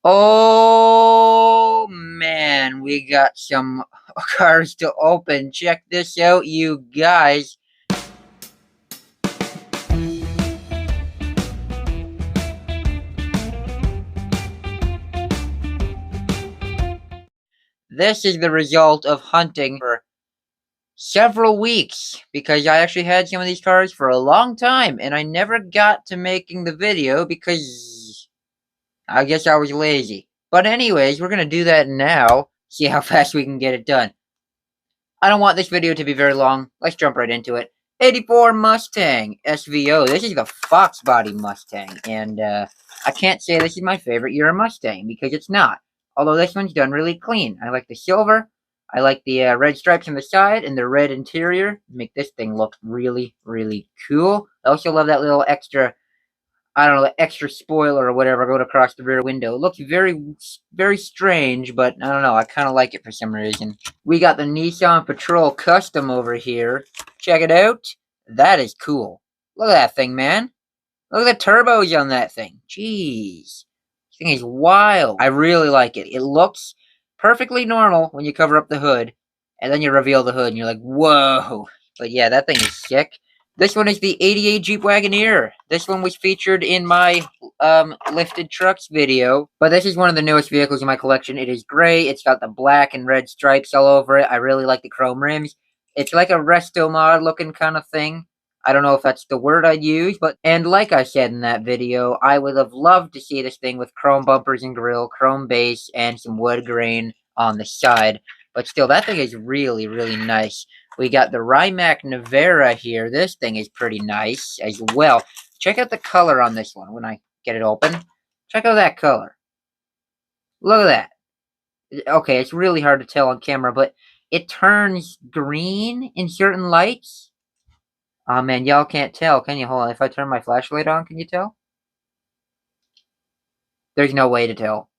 Oh man, we got some cars to open. Check this out, you guys. This is the result of hunting for several weeks because I actually had some of these cars for a long time and I never got to making the video because I guess I was lazy. But anyways, we're gonna do that now. See how fast we can get it done. I don't want this video to be very long. Let's jump right into it. 84 Mustang SVO. This is the Fox body Mustang, and I can't say this is my favorite year of Mustang because it's not. Although this one's done really clean. I like the silver. I like the red stripes on the side and the red interior. Make this thing look really, really cool. I also love that little extra, I don't know, the extra spoiler or whatever going across the rear window. It looks very, very strange, but I don't know. I kind of like it for some reason. We got the Nissan Patrol Custom over here. Check it out. That is cool. Look at that thing, man. Look at the turbos on that thing. Jeez. This thing is wild. I really like it. It looks perfectly normal when you cover up the hood, and then you reveal the hood, and you're like, whoa. But yeah, that thing is sick. This one is the 88 Jeep Wagoneer. This one was featured in my lifted trucks video. But this is one of the newest vehicles in my collection. It is gray. It's got the black and red stripes all over it. I really like the chrome rims. It's like a resto mod looking kind of thing. I don't know if that's the word I'd use, and like I said in that video, I would have loved to see this thing with chrome bumpers and grille, chrome base, and some wood grain on the side. But still, that thing is really, really nice. We got the Rimac Nevera here. This thing is pretty nice as well. Check out the color on this one when I get it open. Check out that color. Look at that. Okay, it's really hard to tell on camera, but it turns green in certain lights. Oh man, y'all can't tell, can you? Hold on, if I turn my flashlight on, can you tell? There's no way to tell.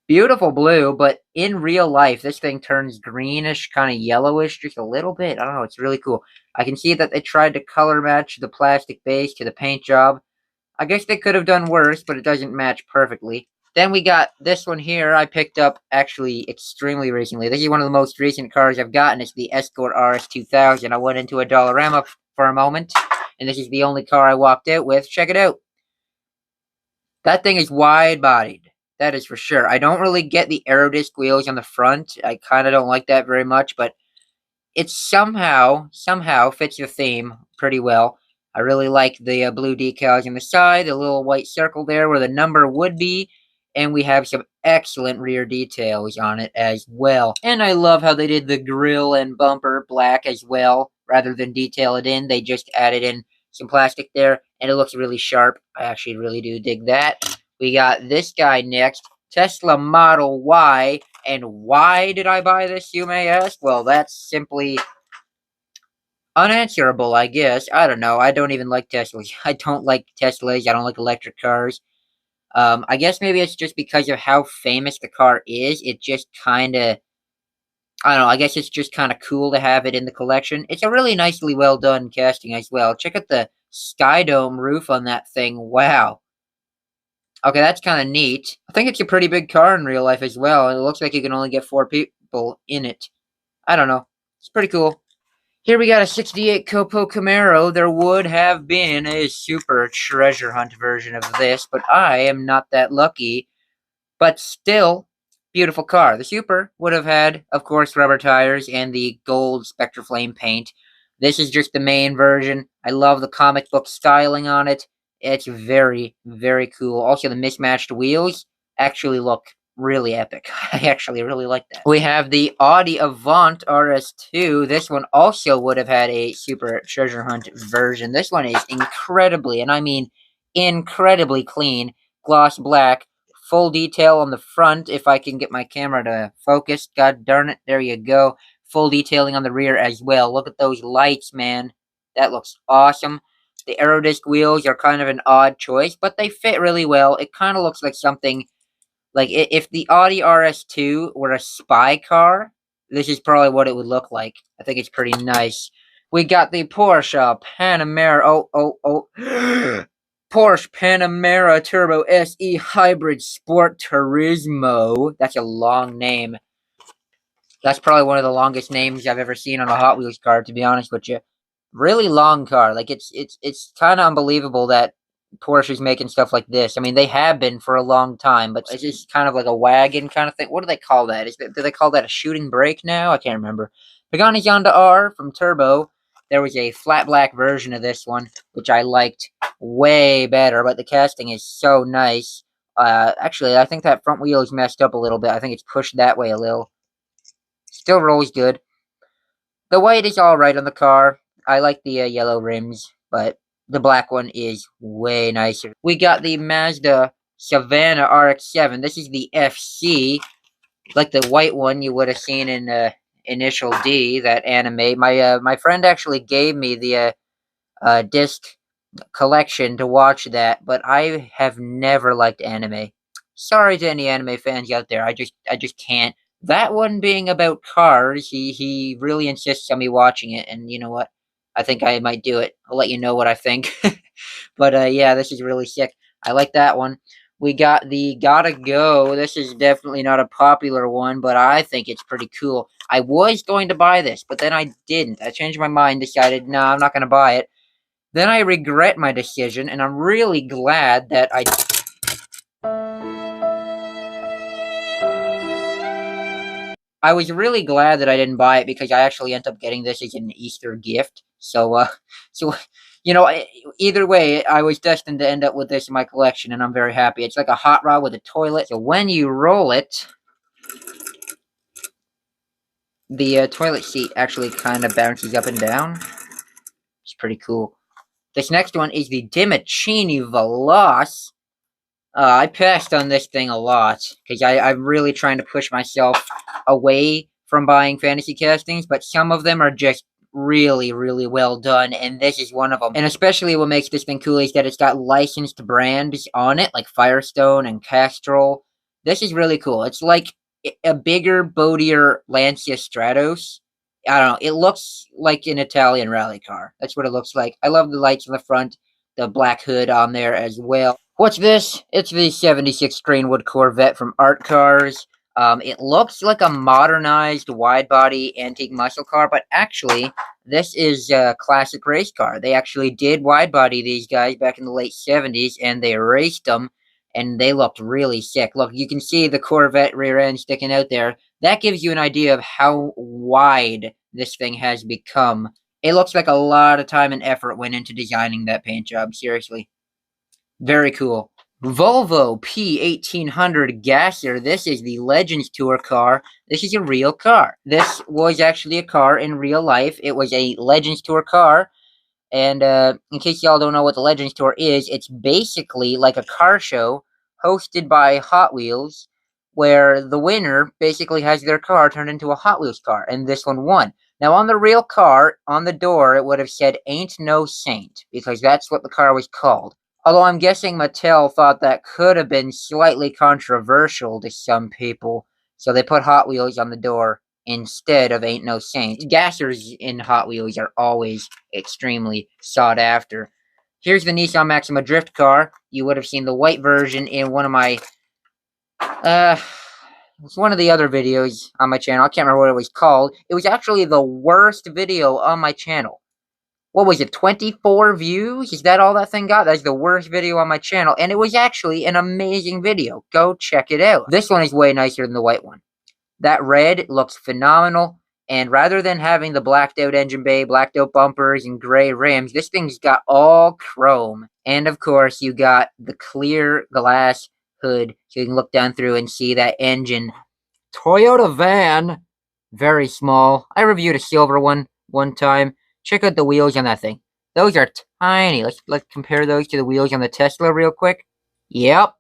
Beautiful blue, but in real life, this thing turns greenish, kind of yellowish, just a little bit. I don't know, it's really cool. I can see that they tried to color match the plastic base to the paint job. I guess they could have done worse, but it doesn't match perfectly. Then we got this one here I picked up actually extremely recently. This is one of the most recent cars I've gotten. It's the Escort RS2000. I went into a Dollarama for a moment, and this is the only car I walked out with. Check it out. That thing is wide-bodied. That is for sure. I don't really get the Aerodisc wheels on the front. I kind of don't like that very much, but it somehow fits the theme pretty well. I really like the blue decals on the side, the little white circle there where the number would be, and we have some excellent rear details on it as well. And I love how they did the grille and bumper black as well. Rather than detail it in, they just added in some plastic there, and it looks really sharp. I actually really do dig that. We got this guy next, Tesla Model Y. And why did I buy this, you may ask? Well, that's simply unanswerable, I guess. I don't know. I don't even like Teslas. I don't like Teslas. I don't like electric cars. I guess maybe it's just because of how famous the car is. It just kind of, I don't know. I guess it's just kind of cool to have it in the collection. It's a really nicely well done casting as well. Check out the Sky Dome roof on that thing. Wow. Okay, that's kind of neat. I think it's a pretty big car in real life as well. It looks like you can only get 4 people in it. I don't know. It's pretty cool. Here we got a 68 Copo Camaro. There would have been a super treasure hunt version of this, but I am not that lucky. But still, beautiful car. The Super would have had, of course, rubber tires and the gold Spectraflame paint. This is just the main version. I love the comic book styling on it. It's very, very cool. Also, the mismatched wheels actually look really epic. I actually really like that. We have the Audi Avant RS2. This one also would have had a super treasure hunt version. This one is incredibly, and I mean incredibly clean, gloss black, full detail on the front. If I can get my camera to focus, god darn it, there you go. Full detailing on the rear as well. Look at those lights, man. That looks awesome. The Aerodisc wheels are kind of an odd choice, but they fit really well. It kind of looks like something, like if the Audi RS2 were a spy car, this is probably what it would look like. I think it's pretty nice. We got the Porsche Panamera. Porsche Panamera Turbo SE Hybrid Sport Turismo. That's a long name. That's probably one of the longest names I've ever seen on a Hot Wheels car, to be honest with you. Really long car. Like, it's kind of unbelievable that Porsche's making stuff like this. I mean, they have been for a long time, but it's just kind of like a wagon kind of thing. What do they call that? Do they call that a shooting brake now? I can't remember. Pagani Zonda R from Turbo. There was a flat black version of this one, which I liked way better, but the casting is so nice. Actually, I think that front wheel is messed up a little bit. I think it's pushed that way a little. Still rolls good. The white is alright on the car. I like the yellow rims, but the black one is way nicer. We got the Mazda Savannah RX-7. This is the FC. Like the white one you would have seen in Initial D, that anime. My friend actually gave me the disc collection to watch that, but I have never liked anime. Sorry to any anime fans out there. I just can't. That one being about cars, he really insists on me watching it, and you know what? I think I might do it. I'll let you know what I think. But yeah, this is really sick. I like that one. We got the Gotta Go. This is definitely not a popular one, but I think it's pretty cool. I was going to buy this, but then I didn't. I changed my mind, decided, no, I'm not going to buy it. Then I regret my decision, and I'm really glad that I was really glad that I didn't buy it, because I actually ended up getting this as an Easter gift. So, you know, either way, I was destined to end up with this in my collection, and I'm very happy. It's like a hot rod with a toilet. So when you roll it, the toilet seat actually kind of bounces up and down. It's pretty cool. This next one is the Dimachini Veloce. I passed on this thing a lot, because I'm really trying to push myself away from buying fantasy castings, but some of them are just really, really well done, and this is one of them. And especially what makes this thing cool is that it's got licensed brands on it, like Firestone and Castrol. This is really cool. It's like a bigger, boatier Lancia Stratos. I don't know. It looks like an Italian rally car. That's what it looks like. I love the lights in the front, the black hood on there as well. What's this? It's the 76 Greenwood Corvette from Art Cars. It looks like a modernized wide-body antique muscle car, but actually, this is a classic race car. They actually did wide-body these guys back in the late 70s, and they raced them, and they looked really sick. Look, you can see the Corvette rear end sticking out there. That gives you an idea of how wide this thing has become. It looks like a lot of time and effort went into designing that paint job, seriously. Very cool. Volvo P1800 Gasser. This is the Legends Tour car. This is a real car. This was actually a car in real life. It was a Legends Tour car. And in case y'all don't know what the Legends Tour is, it's basically like a car show hosted by Hot Wheels, where the winner basically has their car turned into a Hot Wheels car, and this one won. Now, on the real car, on the door, it would have said, "Ain't No Saint," because that's what the car was called. Although I'm guessing Mattel thought that could have been slightly controversial to some people, so they put Hot Wheels on the door instead of Ain't No Saint. Gassers in Hot Wheels are always extremely sought after. Here's the Nissan Maxima drift car. You would have seen the white version in one of my, it's one of the other videos on my channel. I can't remember what it was called. It was actually the worst video on my channel. What was it, 24 views? Is that all that thing got? That's the worst video on my channel, and it was actually an amazing video. Go check it out. This one is way nicer than the white one. That red looks phenomenal, and rather than having the blacked out engine bay, blacked out bumpers, and gray rims, this thing's got all chrome. And of course, you got the clear glass hood, so you can look down through and see that engine. Toyota van, very small. I reviewed a silver one time. Check out the wheels on that thing. Those are tiny. Let's compare those to the wheels on the Tesla real quick. Yep.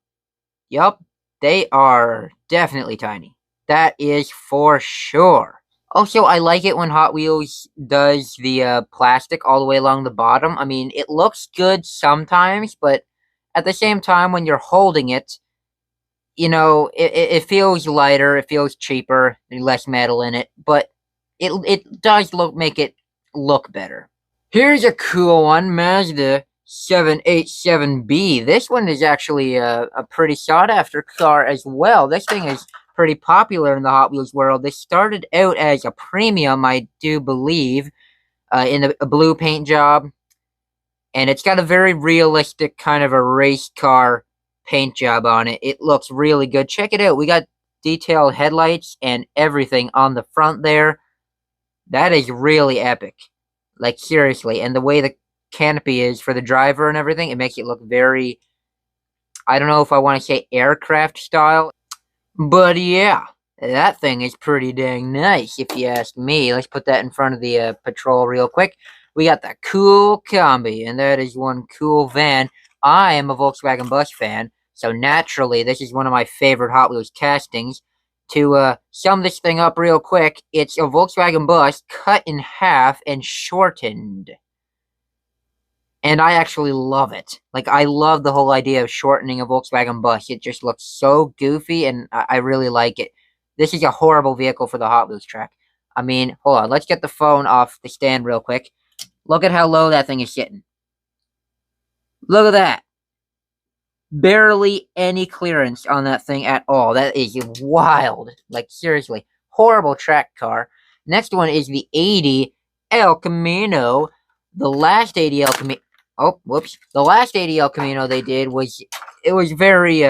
They are definitely tiny. That is for sure. Also, I like it when Hot Wheels does the plastic all the way along the bottom. I mean, it looks good sometimes, but at the same time, when you're holding it, you know, it feels lighter, it feels cheaper, there's less metal in it, but it does make it look better. Here's a cool one, Mazda 787B. This one is actually a pretty sought after car as well. This thing is pretty popular in the Hot Wheels world. This started out as a premium, I do believe, in a blue paint job. And it's got a very realistic kind of a race car paint job on it. It looks really good. Check it out. We got detailed headlights and everything on the front there. That is really epic. Like, seriously. And the way the canopy is for the driver and everything, it makes it look very, I don't know if I want to say aircraft style, but yeah, that thing is pretty dang nice if you ask me. Let's put that in front of the patrol real quick. We got the cool combi, and that is one cool van. I am a Volkswagen Bus fan, so naturally this is one of my favorite Hot Wheels castings. To sum this thing up real quick, it's a Volkswagen Bus cut in half and shortened. And I actually love it. Like, I love the whole idea of shortening a Volkswagen Bus. It just looks so goofy, and I really like it. This is a horrible vehicle for the Hot Wheels track. I mean, hold on. Let's get the phone off the stand real quick. Look at how low that thing is sitting. Look at that. Barely any clearance on that thing at all. That is wild. Like, seriously. Horrible track car. Next one is the 80 El Camino. The last 80 El Camino... Oh, whoops. The last 80 El Camino they did was... It was very,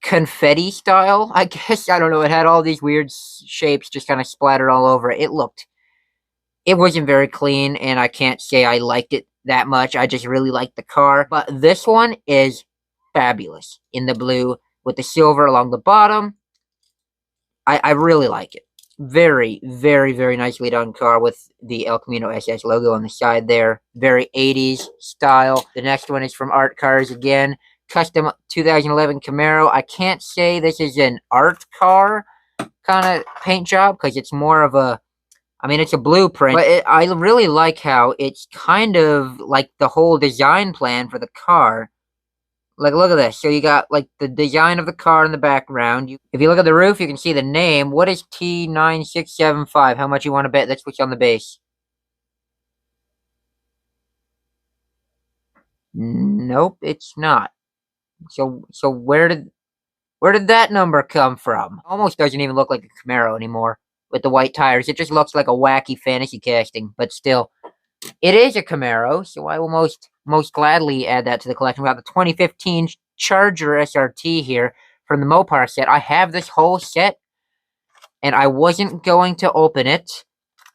confetti style, I guess. I don't know. It had all these weird shapes just kind of splattered all over it. It wasn't very clean, and I can't say I liked it that much. I just really liked the car. But this one is fabulous in the blue with the silver along the bottom. I really like it. Very, very, very nicely done car with the El Camino SS logo on the side there. Very 80s style. The next one is from Art Cars again. Custom 2011 Camaro. I can't say this is an art car kind of paint job because it's more of a, I mean, it's a blueprint, but I really like how it's kind of like the whole design plan for the car. Like, look at this. So you got, like, the design of the car in the background. If you look at the roof, you can see the name. What is T9675? How much you want to bet that's what's on the base? Nope, it's not. So where did that number come from? Almost doesn't even look like a Camaro anymore with the white tires. It just looks like a wacky fantasy casting, but still, it is a Camaro, so I will most gladly add that to the collection. We got the 2015 Charger SRT here from the Mopar set. I have this whole set, and I wasn't going to open it.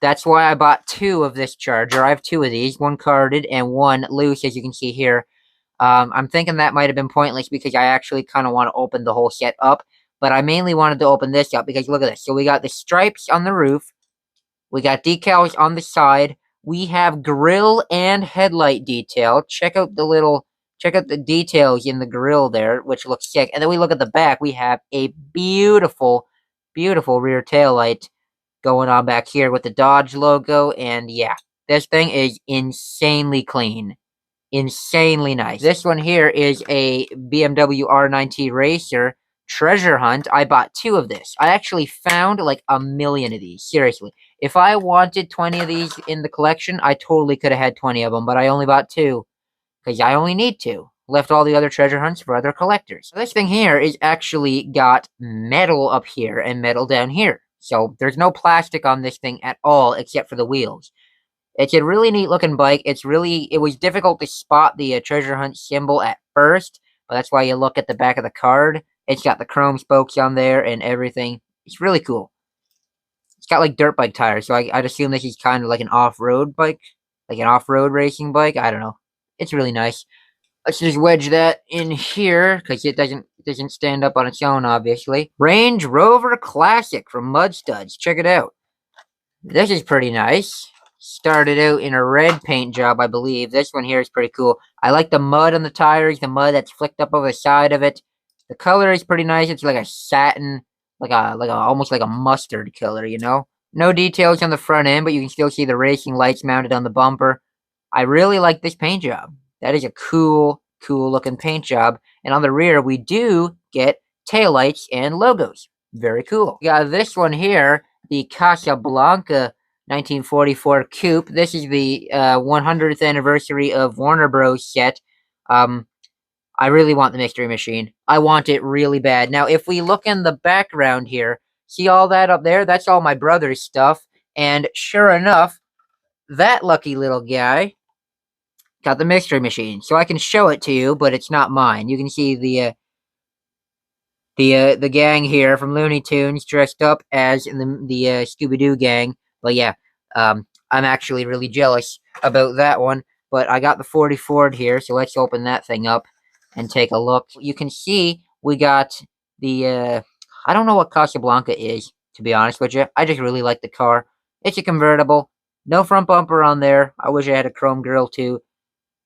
That's why I bought two of this Charger. I have two of these, one carded and one loose, as you can see here. I'm thinking that might have been pointless because I actually kind of want to open the whole set up. But I mainly wanted to open this up because look at this. So we got the stripes on the roof. We got decals on the side. We have grille and headlight detail. Check out the details in the grille there, which looks sick. And then we look at the back. We have a beautiful, beautiful rear tail light going on back here with the Dodge logo. And yeah, this thing is insanely clean. Insanely nice. This one here is a BMW R9T Racer treasure hunt. I bought two of this. I actually found like a million of these. Seriously. If I wanted 20 of these in the collection, I totally could have had 20 of them, but I only bought two because I only need two. Left all the other treasure hunts for other collectors. This thing here is actually got metal up here and metal down here. So there's no plastic on this thing at all except for the wheels. It's a really neat looking bike. It was difficult to spot the treasure hunt symbol at first, but that's why you look at the back of the card. It's got the chrome spokes on there and everything. It's really cool. It's got like dirt bike tires, so I'd assume this is kind of like an off-road bike, like an off-road racing bike. I don't know. It's really nice. Let's just wedge that in here because it doesn't stand up on its own, obviously. Range Rover Classic from Mud Studs. Check it out. This is pretty nice. Started out in a red paint job, I believe. This one here is pretty cool. I like the mud on the tires, the mud that's flicked up over the side of it. The color is pretty nice. It's like a satin, almost like a mustard color, you know? No details on the front end, but you can still see the racing lights mounted on the bumper. I really like this paint job. That is a cool looking paint job. And on the rear, we do get taillights and logos. Very cool. We got this one here, the Casablanca 1944 coupe. This is the 100th anniversary of Warner Bros. Set. I really want the Mystery Machine. I want it really bad. Now, if we look in the background here, see all that up there? That's all my brother's stuff. And sure enough, that lucky little guy got the Mystery Machine. So I can show it to you, but it's not mine. You can see the gang here from Looney Tunes dressed up as the Scooby-Doo gang. But yeah, I'm actually really jealous about that one. But I got the 40 Ford here, so let's open that thing up and take a look. You can see we got the I don't know what Casablanca is, to be honest with you. I just really like the car. It's a convertible. No front bumper on there. I wish I had a chrome grille too.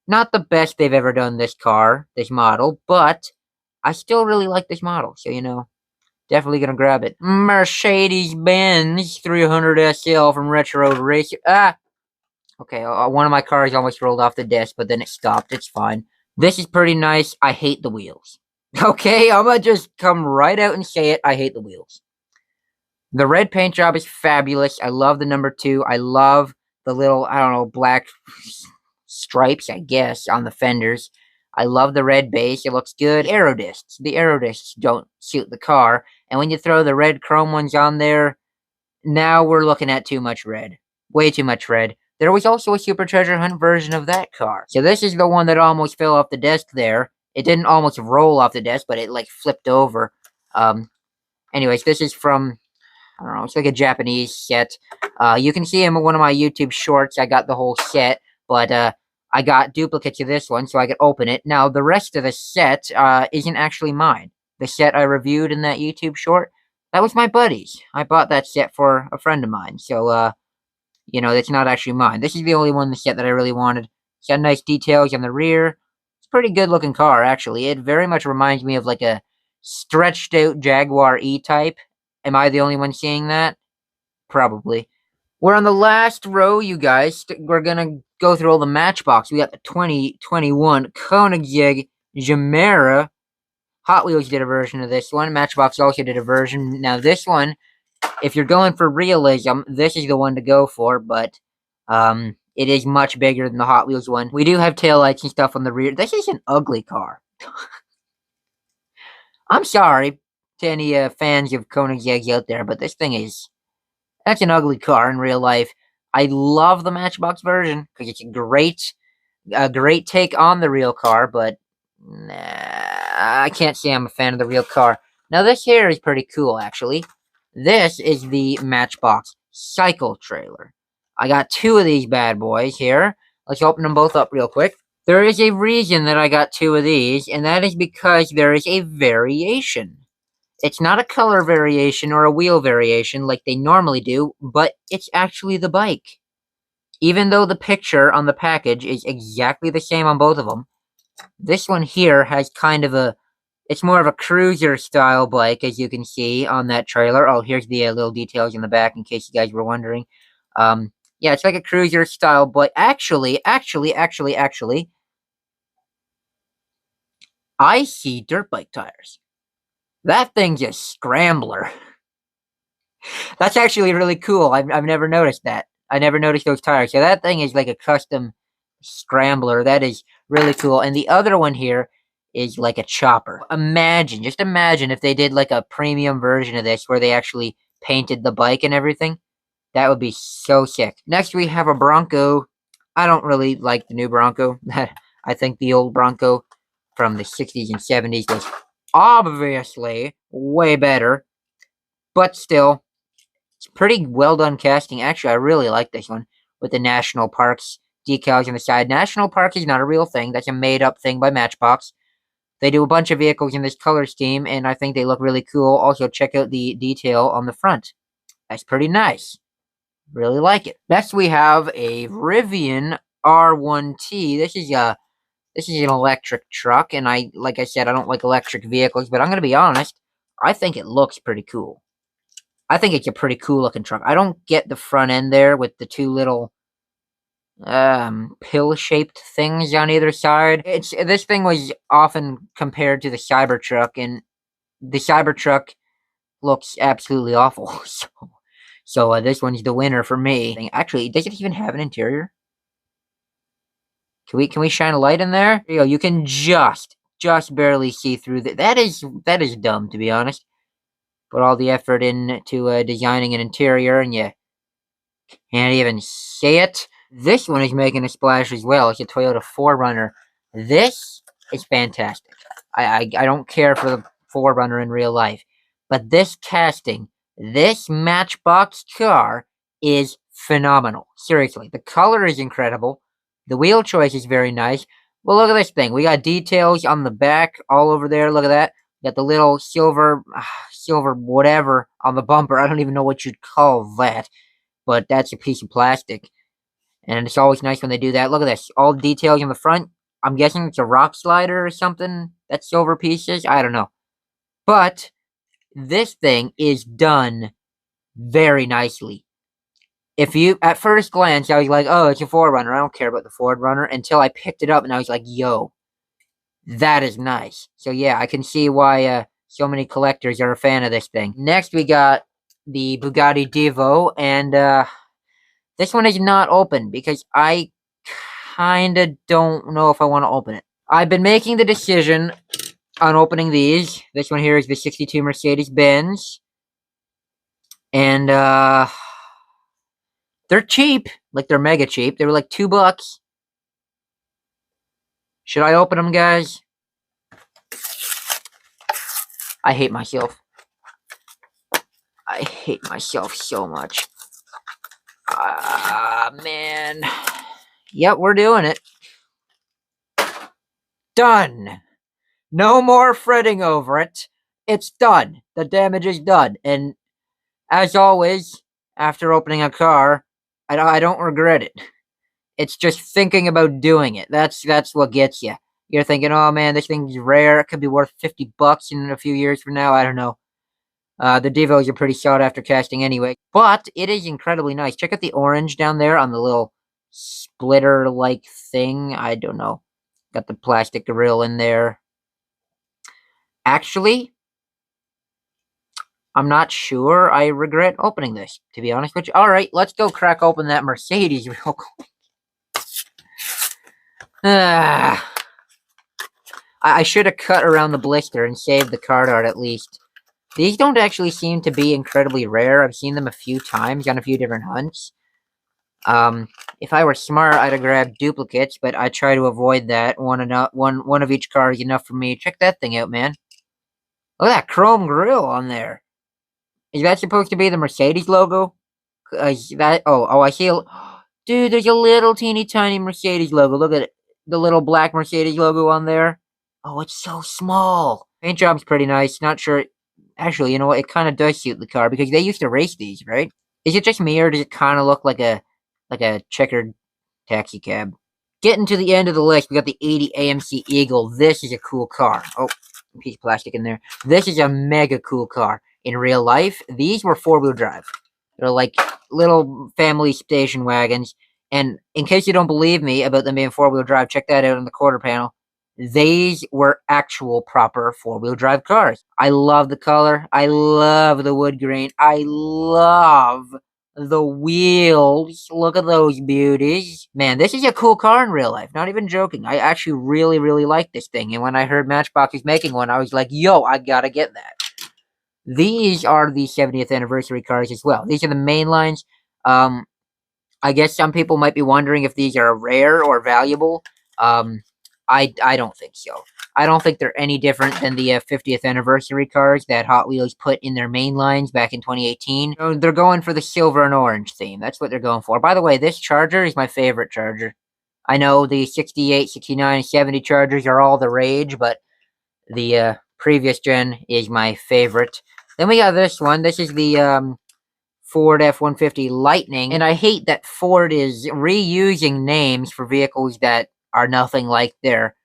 Not the best they've ever done this car, this model, but I still really like this model, so definitely gonna grab it. Mercedes-Benz 300 SL from Retro Race. Okay, one of my cars almost rolled off the desk, but then it stopped. It's fine. This is pretty nice. I hate the wheels. Okay, I'm gonna just come right out and say it. I hate the wheels. The red paint job is fabulous. I love the number 2. I love the little, I don't know, black stripes, I guess, on the fenders. I love the red base. It looks good. The aero discs don't suit the car. And when you throw the red chrome ones on there, now we're looking at too much red. Way too much red. There was also a Super Treasure Hunt version of that car. So this is the one that almost fell off the desk there. It didn't almost roll off the desk, but it like flipped over. Anyways, this is from, I don't know, it's like a Japanese set. You can see in one of my YouTube shorts, I got the whole set, but I got duplicates of this one so I could open it. Now, the rest of the set isn't actually mine. The set I reviewed in that YouTube short, that was my buddy's. I bought that set for a friend of mine, so, that's not actually mine. This is the only one in the set that I really wanted. It's got nice details on the rear. It's a pretty good looking car, actually. It very much reminds me of like a stretched out Jaguar E-Type. Am I the only one seeing that? Probably. We're on the last row, you guys. We're gonna go through all the Matchbox. We got the 2021 Koenigsegg Gemera. Hot Wheels did a version of this one. Matchbox also did a version. Now this one, if you're going for realism, this is the one to go for, but it is much bigger than the Hot Wheels one. We do have taillights and stuff on the rear. This is an ugly car. I'm sorry to any fans of Koenigsegg out there, but this thing that's an ugly car in real life. I love the Matchbox version because it's a great take on the real car, but nah, I can't say I'm a fan of the real car. Now this here is pretty cool, actually. This is the Matchbox Cycle Trailer. I got 2 of these bad boys here. Let's open them both up real quick. There is a reason that I got 2 of these, and that is because there is a variation. It's not a color variation or a wheel variation like they normally do, but it's actually the bike. Even though the picture on the package is exactly the same on both of them, this one here has kind of it's more of a cruiser style bike, as you can see on that trailer. Oh, here's the little details in the back in case you guys were wondering. Yeah, it's like a cruiser style bike. Actually, I see dirt bike tires. That thing's a scrambler. That's actually really cool. I've never noticed that. I never noticed those tires. So that thing is like a custom scrambler. That is really cool. And the other one here is like a chopper. Just imagine if they did like a premium version of this where they actually painted the bike and everything. That would be so sick. Next we have a Bronco. I don't really like the new Bronco. I think the old Bronco from the 60s and 70s was obviously way better. But still, it's pretty well done casting. Actually, I really like this one with the National Parks decals on the side. National Park is not a real thing. That's a made-up thing by Matchbox. They do a bunch of vehicles in this color scheme, and I think they look really cool. Also, check out the detail on the front. That's pretty nice. Really like it. Next, we have a Rivian R1T. This is an electric truck, and like I said, I don't like electric vehicles, but I'm going to be honest, I think it looks pretty cool. I think it's a pretty cool looking truck. I don't get the front end there with the 2 little pill-shaped things on either side. This thing was often compared to the Cybertruck, and the Cybertruck looks absolutely awful. So this one's the winner for me. Actually, does it even have an interior? Can we shine a light in there? There you go. You can just barely see through that is dumb, to be honest. Put all the effort into designing an interior, and you can't even see it. This one is making a splash as well. It's a Toyota Forerunner. This is fantastic. I don't care for the Forerunner in real life, but this casting, this Matchbox car is phenomenal. Seriously, the color is incredible. The wheel choice is very nice. Well, look at this thing. We got details on the back all over there. Look at that. Got the little silver whatever on the bumper. I don't even know what you'd call that, but that's a piece of plastic. And it's always nice when they do that. Look at this. All the details on the front. I'm guessing it's a rock slider or something. That silver pieces. I don't know. But this thing is done very nicely. If you, at first glance, I was like, oh, it's a Forerunner. I don't care about the Forerunner, until I picked it up and I was like, yo, that is nice. So yeah, I can see why so many collectors are a fan of this thing. Next, we got the Bugatti Devo, and this one is not open because I kinda don't know if I want to open it. I've been making the decision on opening these. This one here is the 62 Mercedes-Benz. And they're cheap. Like, they're mega cheap. They were like $2. Should I open them, guys? I hate myself. I hate myself so much. Man. Yep, we're doing it. Done. No more fretting over it. It's done. The damage is done. And as always, after opening a car, I don't regret it. It's just thinking about doing it. That's what gets you. You're thinking, oh man, this thing's rare. It could be worth $50 in a few years from now. I don't know. The Devos are pretty sought after casting anyway. But it is incredibly nice. Check out the orange down there on the little splitter-like thing. I don't know. Got the plastic grill in there. Actually, I'm not sure I regret opening this, to be honest with you. Alright, let's go crack open that Mercedes real quick. I should have cut around the blister and saved the card art at least. These don't actually seem to be incredibly rare. I've seen them a few times on a few different hunts. If I were smart, I'd have grabbed duplicates, but I try to avoid that. One of each car is enough for me. Check that thing out, man. Look at that chrome grille on there. Is that supposed to be the Mercedes logo? I see. Dude, there's a little teeny tiny Mercedes logo. Look at it. The little black Mercedes logo on there. Oh, it's so small. Paint job's pretty nice. Not sure. Actually, you know what? It kind of does suit the car because they used to race these, right? Is it just me, or does it kind of look like a checkered taxi cab? Getting to the end of the list, we got the 80 AMC Eagle. This is a cool car. Oh, a piece of plastic in there. This is a mega cool car. In real life, these were four-wheel drive. They're like little family station wagons. And in case you don't believe me about them being four-wheel drive, check that out on the quarter panel. These were actual proper four-wheel drive cars. I love the color. I love the wood grain. I love the wheels. Look at those beauties. Man, this is a cool car in real life. Not even joking. I actually really, really like this thing. And when I heard Matchbox is making one, I was like, yo, I gotta get that. These are the 70th anniversary cars as well. These are the main lines. I guess some people might be wondering if these are rare or valuable. I don't think so. I don't think they're any different than the 50th anniversary cars that Hot Wheels put in their main lines back in 2018. So they're going for the silver and orange theme. That's what they're going for. By the way, this Charger is my favorite Charger. I know the 68, 69, 70 Chargers are all the rage, but the previous gen is my favorite. Then we got this one. This is the Ford F-150 Lightning. And I hate that Ford is reusing names for vehicles that are nothing like their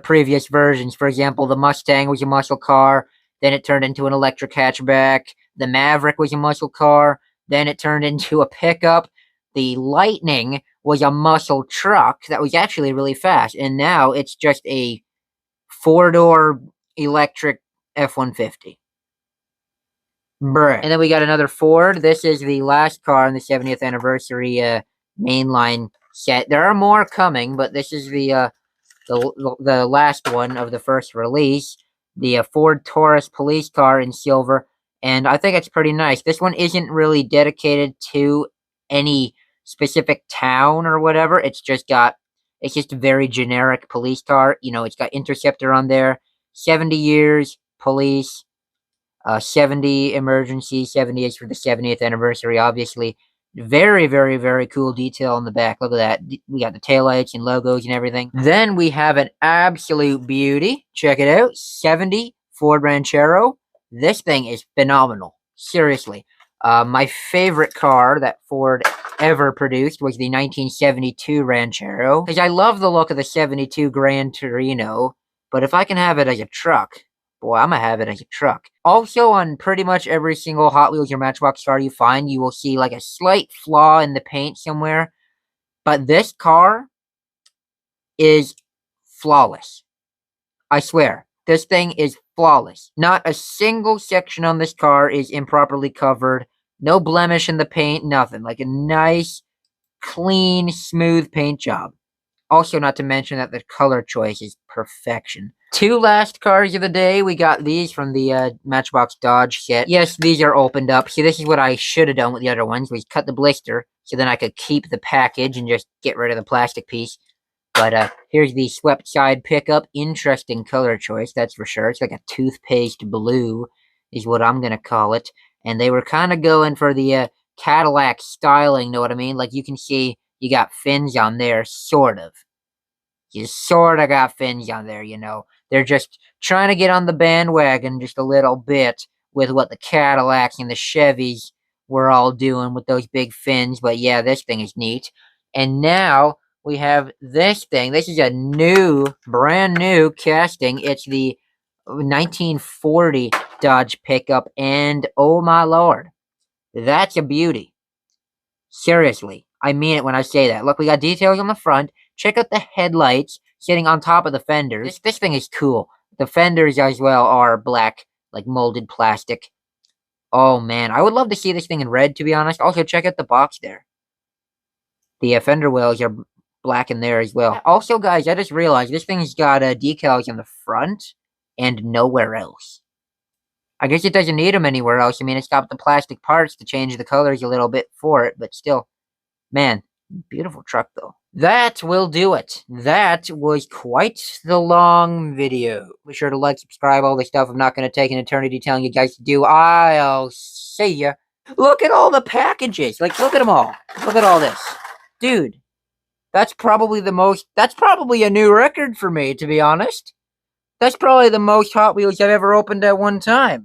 previous versions. For example, the Mustang was a muscle car, then it turned into an electric hatchback. The Maverick was a muscle car, then it turned into a pickup. The Lightning was a muscle truck that was actually really fast, and now it's just a four-door electric F-150. Bruh. And then we got another Ford. This is the last car in the 70th anniversary mainline set. There are more coming, but this is the last one of the first release. The Ford Taurus police car in silver, and I think it's pretty nice. This one isn't really dedicated to any specific town or whatever. It's just a very generic police car. You know, it's got Interceptor on there, 70 years police, 70 emergency, 70 is for the 70th anniversary, obviously. Very, very, very cool detail on the back. Look at that. We got the taillights and logos and everything. Then we have an absolute beauty. Check it out. 70 Ford Ranchero. This thing is phenomenal. Seriously. My favorite car that Ford ever produced was the 1972 Ranchero. Because I love the look of the 72 Gran Torino. But if I can have it as a truck, boy, I'm gonna have it as a truck. Also, on pretty much every single Hot Wheels or Matchbox car you find, you will see like a slight flaw in the paint somewhere. But this car is flawless. I swear, this thing is flawless. Not a single section on this car is improperly covered. No blemish in the paint, nothing. Like a nice, clean, smooth paint job. Also, not to mention that the color choice is perfection. Two last cars of the day. We got these from the Matchbox Dodge set. Yes, these are opened up. See, this is what I should have done with the other ones. We cut the blister, so then I could keep the package and just get rid of the plastic piece. But here's the swept side pickup. Interesting color choice, that's for sure. It's like a toothpaste blue is what I'm going to call it. And they were kind of going for the Cadillac styling, know what I mean? Like you can see you got fins on there, sort of. You sort of got fins on there, you know. They're just trying to get on the bandwagon just a little bit with what the Cadillacs and the Chevys were all doing with those big fins. But yeah, this thing is neat. And now we have this thing. This is a brand new casting. It's the 1940 Dodge pickup. And oh my lord, that's a beauty. Seriously, I mean it when I say that. Look, we got details on the front. Check out the headlights sitting on top of the fenders. This thing is cool. The fenders as well are black, like molded plastic. Oh man, I would love to see this thing in red, to be honest. Also, check out the box there. The fender wells are black in there as well. Also, guys, I just realized this thing's got decals on the front and nowhere else. I guess it doesn't need them anywhere else. I mean, it's got the plastic parts to change the colors a little bit for it, but still, man, beautiful truck though. That will do it. That was quite the long video. Be sure to like, subscribe, all this stuff. I'm not going to take an eternity telling you guys to do. I'll see ya. Look at all the packages. Like, look at them all. Look at all this. Dude, that's probably a new record for me, to be honest. That's probably the most Hot Wheels I've ever opened at one time.